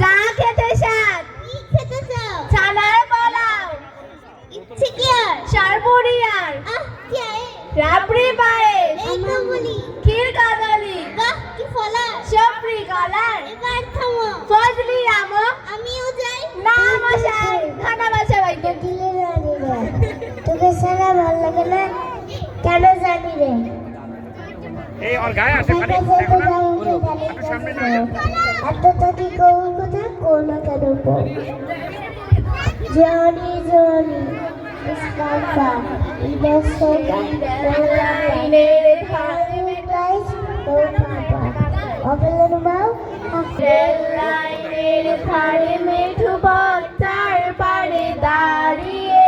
যা খেতে স্বাদ। কি খেতে চাও? ছানার পোলাও। ইচ্ছে কি আর? সরপুরি আর কি আয়? রাবড়ি পায়েস। এই তো বলি। ক্ষীর কদলি। বাহ কি ফলা। সবরি কলার। এবার থামো। ফজলি আমো। আমিও যাই। না মশাই খানা বাসা বাইকে। তোকে সারা ভালো লাগে না কেন জানি রে। এই ওর গায়ে আছে খালি দেখো না একটু সামনে না এত তাকে কোন কথা কোন কেন জনি জনি ইসকান্তা ইদসকা লাইনের ধারে গাইস তো পাপা অবলন বাউ লাইনের ধারে মেঠু পথের পাড়ে দাঁড়িয়ে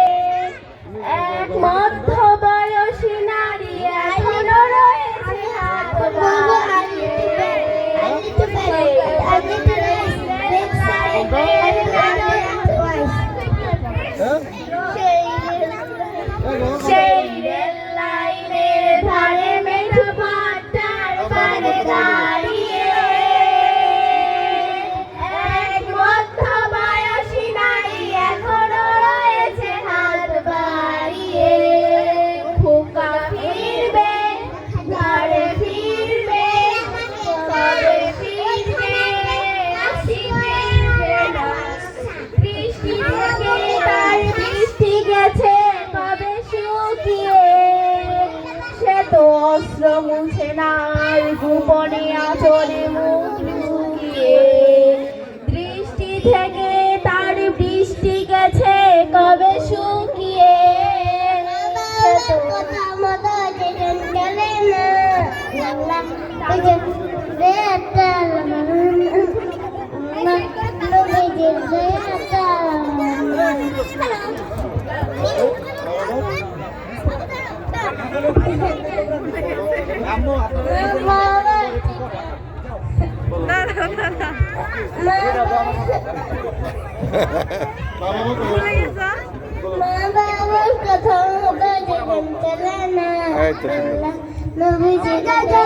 এক মধ্যবয়সী নারী এখনো রয়েছে হাত বাড়িয়ে। সেই রেল লাইনের ধারে মেঠু পথের পাড়ে দাঁড়িয়ে এক মধ্যবয়সী নারী এখনো রয়েছে হাত বাড়িয়ে। খোকা ফিরবে ঘরে ফিরবে কবে ফিরবে আসিবে না। বৃষ্টি থেকে তার বৃষ্টি গেছে কবে শুকিয়ে সে তো অস্ত্র মুছে না আর গোপনে আচরে মুখ লুকিয়ে। দৃষ্টি থেকে তার বৃষ্টি গেছে কবে শুকিয়ে সে তো কথা মতো যেন চলে না ওই যে বেটা নবী যে বেটা আম্মু মা বাবার কথা মতো যেন চলে না নবী যে বেটা